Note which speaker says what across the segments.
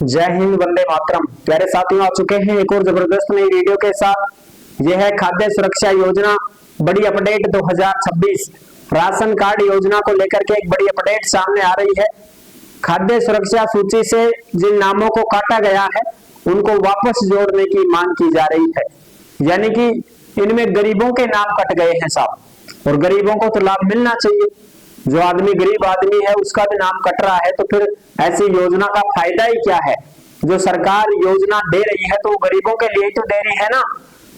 Speaker 1: जय हिंद, वंदे मातरम। प्यारे साथियों, आ चुके हैं एक और जबरदस्त नई वीडियो के साथ। यह है खाद्य सुरक्षा योजना बड़ी अपडेट 2026। राशन कार्ड योजना को लेकर के एक बड़ी अपडेट सामने आ रही है। खाद्य सुरक्षा सूची से जिन नामों को काटा गया है उनको वापस जोड़ने की मांग की जा रही है। यानी कि इनमें गरीबों के नाम कट गए हैं साहब, और गरीबों को तो लाभ मिलना चाहिए। जो आदमी गरीब आदमी है उसका भी नाम कट रहा है, तो फिर ऐसी योजना का फायदा ही क्या है। जो सरकार योजना दे रही है तो वो गरीबों के लिए तो दे रही है ना,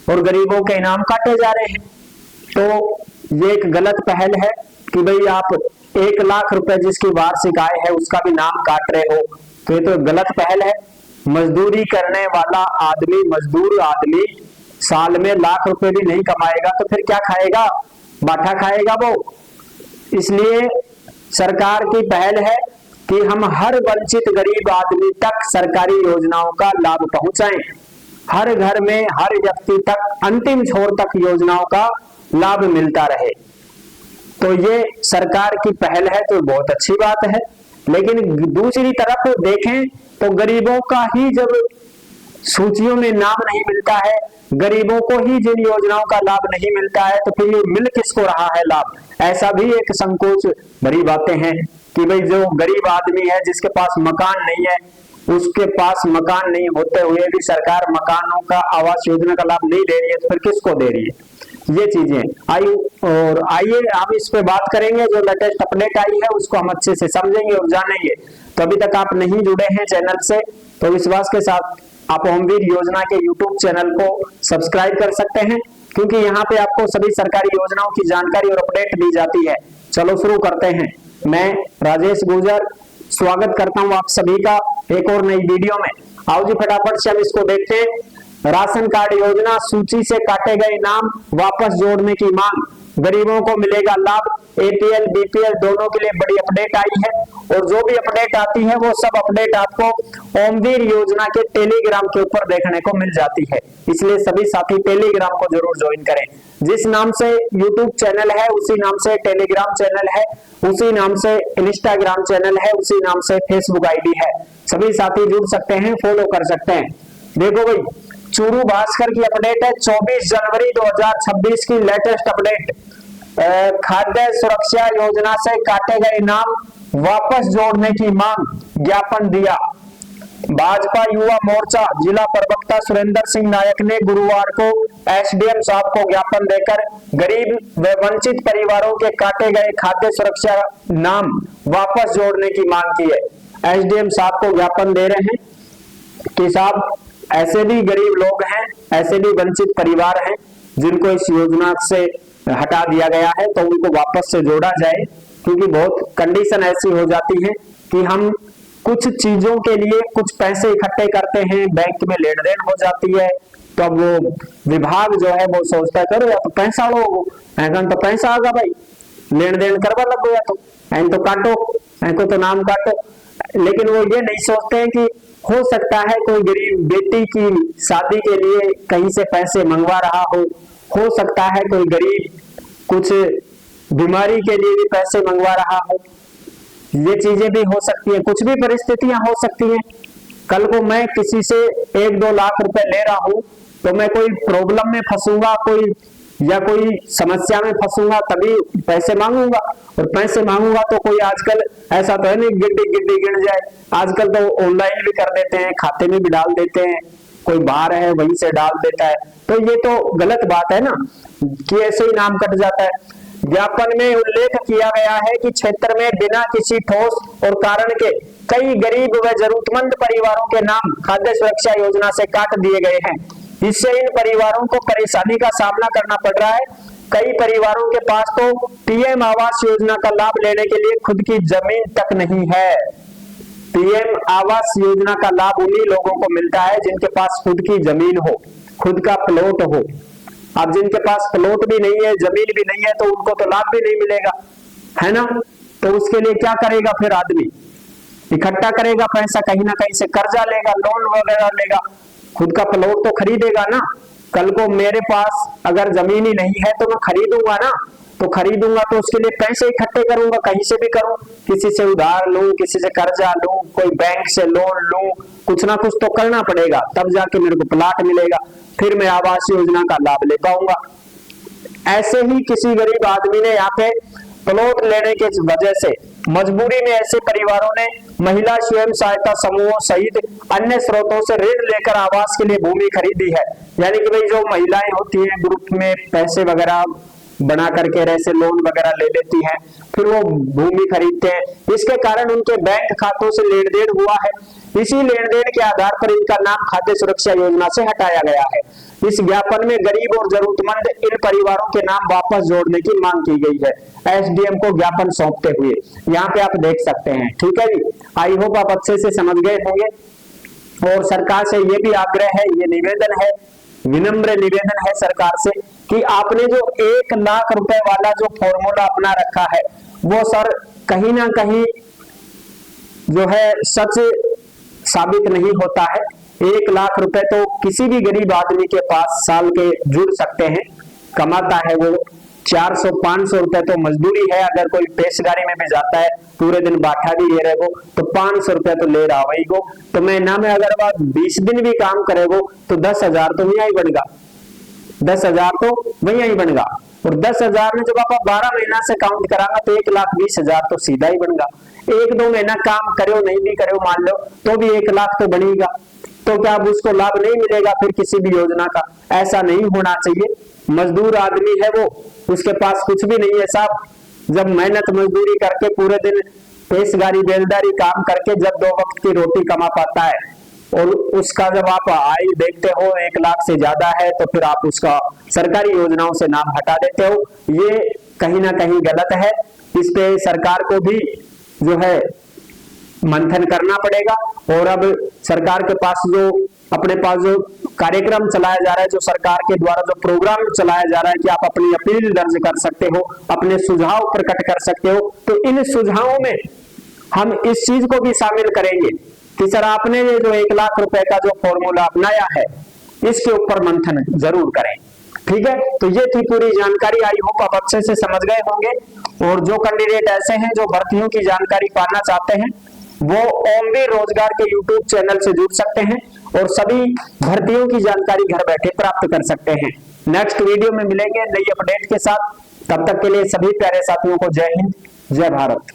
Speaker 1: और गरीबों के नाम काटे जा रहे हैं। तो ये एक गलत पहल है कि भाई आप 1 लाख रुपए जिसकी वार्षिक आय है उसका भी नाम काट रहे हो, तो ये तो गलत पहल है। मजदूरी करने वाला आदमी, मजदूर आदमी साल में लाख रुपए भी नहीं कमाएगा तो फिर क्या खाएगा, बाठा खाएगा वो। इसलिए सरकार की पहल है कि हम हर वंचित गरीब आदमी तक सरकारी योजनाओं का लाभ पहुंचाएं। हर घर में हर व्यक्ति तक अंतिम छोर तक योजनाओं का लाभ मिलता रहे। तो ये सरकार की पहल है, तो बहुत अच्छी बात है। लेकिन दूसरी तरफ देखें तो गरीबों का ही जब सूचियों में नाम नहीं मिलता है, गरीबों को ही जिन योजनाओं का लाभ नहीं मिलता है, तो फिर ये मिल किसको रहा है लाभ। ऐसा भी एक संकोच भरी बातें हैं कि भाई जो गरीब आदमी है जिसके पास मकान नहीं है, उसके पास मकान नहीं होते हुए भी सरकार मकानों का आवास योजना का लाभ नहीं दे रही है, तो फिर किसको दे रही है। ये चीजें आइए हम इस पे बात करेंगे। जो लेटेस्ट अपडेट आई है उसको हम अच्छे से समझेंगे और जानेंगे। तो अभी तक आप नहीं जुड़े हैं चैनल से तो विश्वास के साथ आप होमवीर योजना के यूट्यूब चैनल को सब्सक्राइब कर सकते हैं, क्योंकि यहाँ पे आपको सभी सरकारी योजनाओं की जानकारी और अपडेट दी जाती है। चलो शुरू करते हैं। मैं राजेश गुर्जर स्वागत करता हूँ आप सभी का एक और नई वीडियो में। आओ जी फटाफट से हम इसको देखते हैं। राशन कार्ड योजना सूची से काटे गए नाम वापस जोड़ने की मांग, गरीबों को मिलेगा लाभ। एपीएल बीपीएल दोनों के लिए बड़ी अपडेट आई है, और जो भी अपडेट आती है वो सब अपडेट आपको होमवीर योजना के टेलीग्राम के ऊपर देखने को मिल जाती है। इसलिए सभी साथी टेलीग्राम को जरूर ज्वाइन करें। जिस नाम से यूट्यूब चैनल है उसी नाम से टेलीग्राम चैनल है, उसी नाम से इंस्टाग्राम चैनल है, उसी नाम से फेसबुक आईडी है। सभी साथी जुड़ सकते हैं, फॉलो कर सकते हैं। देखो भाई, चूरू भास्कर की अपडेट है 24 जनवरी 2026 की लेटेस्ट अपडेट। खाद्य सुरक्षा योजना से काटे गए नाम वापस जोड़ने की मांग, ज्ञापन दिया। भाजपा युवा मोर्चा जिला प्रवक्ता सुरेंद्र सिंह नायक ने गुरुवार को एसडीएम साहब को ज्ञापन देकर गरीब व वंचित परिवारों के काटे गए खाद्य सुरक्षा नाम वापस जोड़ने की मांग की है। एसडीएम साहब को ज्ञापन दे रहे हैं कि साहब ऐसे भी गरीब लोग हैं, ऐसे भी वंचित परिवार हैं जिनको इस योजना से हटा दिया गया है, तो उनको वापस से जोड़ा जाए। क्योंकि बहुत कंडीशन ऐसी हो जाती है कि हम कुछ चीजों के लिए कुछ पैसे इकट्ठे करते हैं, बैंक में लेन देन हो जाती है, तो अब वो विभाग जो है वो सोचता है करो या तो पैसा लो, ऐसा तो पैसा आगा भाई, लेन देन करवा लगो, या तो काटो, ऐको तो नाम काटो। लेकिन वो ये नहीं सोचते हैं कि हो सकता है कोई गरीब बेटी की शादी के लिए कहीं से पैसे मंगवा रहा हो सकता है कोई गरीब कुछ बीमारी के लिए भी पैसे मंगवा रहा हो। ये चीजें भी हो सकती है, कुछ भी परिस्थितियां हो सकती हैं। कल को मैं किसी से 1-2 लाख रुपए ले रहा हूं तो मैं कोई प्रॉब्लम में फंसूंगा, कोई समस्या में फंसूंगा, तभी पैसे मांगूंगा। और पैसे मांगूंगा तो कोई आजकल ऐसा तो है नहीं गिड्डी गिन जाए, आजकल तो ऑनलाइन भी कर देते हैं, खाते में भी डाल देते हैं, कोई बाहर है वहीं से डाल देता है। तो ये तो गलत बात है ना कि ऐसे ही नाम कट जाता है। ज्ञापन में उल्लेख किया गया है कि क्षेत्र में बिना किसी ठोस और कारण के कई गरीब व जरूरतमंद परिवारों के नाम खाद्य सुरक्षा योजना से काट दिए गए हैं। इससे इन परिवारों को परेशानी का सामना करना पड़ रहा है। कई परिवारों के पास तो पीएम आवास योजना का लाभ लेने के लिए खुद की जमीन तक नहीं है। पीएम आवास योजना का लाभ उन्हीं लोगों को मिलता है जिनके पास खुद की जमीन हो, खुद का प्लॉट हो। अब जिनके पास प्लॉट भी नहीं है, जमीन भी नहीं है, तो उनको तो लाभ भी नहीं मिलेगा, है ना। तो उसके लिए क्या करेगा फिर आदमी, इकट्ठा करेगा पैसा, कहीं ना कहीं से कर्जा लेगा, लोन वगैरह लेगा, खुद का प्लॉट तो खरीदेगा ना। कल को मेरे पास अगर जमीन ही नहीं है तो मैं खरीदूंगा ना, तो उसके लिए पैसे इकट्ठे करूंगा, कहीं से भी करूं, किसी से उधार लूं, किसी से कर्जा लूं, कोई बैंक से लोन लूं, कुछ ना कुछ तो करना पड़ेगा, तब जाके मेरे को प्लाट मिलेगा, फिर मैं आवास योजना का लाभ ले पाऊंगा। ऐसे ही किसी गरीब आदमी ने यहाँ पे प्लॉट लेने की वजह से मजबूरी में ऐसे परिवारों ने महिला स्वयं सहायता समूहों सहित अन्य स्रोतों से ऋण लेकर आवास के लिए भूमि खरीदी है। यानी कि भाई जो महिलाएं होती हैं ग्रुप में पैसे वगैरह बना करके ऐसे लोन वगैरह ले लेती हैं, फिर वो भूमि खरीदते हैं, इसके कारण उनके बैंक खातों से लेन देन हुआ है। इसी लेन देन के आधार पर इनका नाम खाद्य सुरक्षा योजना से हटाया गया है। इस ज्ञापन में गरीब और जरूरतमंद इन परिवारों के नाम वापस जोड़ने की मांग की गई है एसडीएम को ज्ञापन सौंपते हुए। यहाँ पे आप देख सकते हैं। ठीक है जी, आई होप आप अच्छे से समझ गए होंगे। और सरकार से ये भी आग्रह है, ये निवेदन है, विनम्र निवेदन है सरकार से कि आपने जो 1 लाख रुपए वाला जो फॉर्मूला अपना रखा है वो सर कहीं ना कहीं जो है सच साबित नहीं होता है। 1 लाख रुपए तो किसी भी गरीब आदमी के पास साल के जुड़ सकते हैं, कमाता है वो 400-500 रुपए तो मजदूरी है। अगर कोई पेश गाड़ी में भी जाता है पूरे दिन बाठा भी ले रहेगो तो 500 रुपए तो ले रहा वही गो, तो महीना में अगर बात 20 दिन भी काम करेगो तो 10,000 तो वही बनेगा, 10,000 तो वही बनेगा। और 10,000 में जब आप 12 महीना से काउंट कराना तो 1,20,000 तो सीधा ही बनेगा। 1-2 महीना काम करो नहीं भी करो मान लो तो भी 1 लाख तो बनेगा। तो क्या अब उसको लाभ नहीं मिलेगा फिर किसी भी योजना का? ऐसा नहीं होना चाहिए। मजदूर आदमी है वो, उसके पास कुछ भी नहीं है साहब। जब मेहनत मजदूरी करके पूरे दिन पेशगारी बेलदारी काम करके जब 2 वक्त की रोटी कमा पाता है और उसका जब आप आय देखते हो 1 लाख से ज्यादा है तो फिर आप उसका सरकारी योजनाओं से नाम हटा देते हो। ये कहीं ना कहीं गलत है। इस पे सरकार को भी जो है मंथन करना पड़ेगा। और अब सरकार के पास जो अपने पास जो कार्यक्रम चलाया जा रहा है, जो सरकार के द्वारा जो प्रोग्राम चलाया जा रहा है कि आप अपनी अपील दर्ज कर सकते हो, अपने सुझाव प्रकट कर सकते हो, तो इन सुझावों में हम इस चीज को भी शामिल करेंगे कि सर आपने ये जो 1 लाख रुपए का जो फॉर्मूला अपनाया है इसके ऊपर मंथन जरूर करें। ठीक है, तो ये थी पूरी जानकारी। आई होप आप अच्छे से समझ गए होंगे। और जो कैंडिडेट ऐसे हैं जो भर्तियों की जानकारी पाना चाहते हैं वो ओमवीर रोजगार के यूट्यूब चैनल से जुड़ सकते हैं और सभी भर्तियों की जानकारी घर बैठे प्राप्त कर सकते हैं। नेक्स्ट वीडियो में मिलेंगे नई अपडेट के साथ। तब तक के लिए सभी प्यारे साथियों को जय हिंद, जय भारत।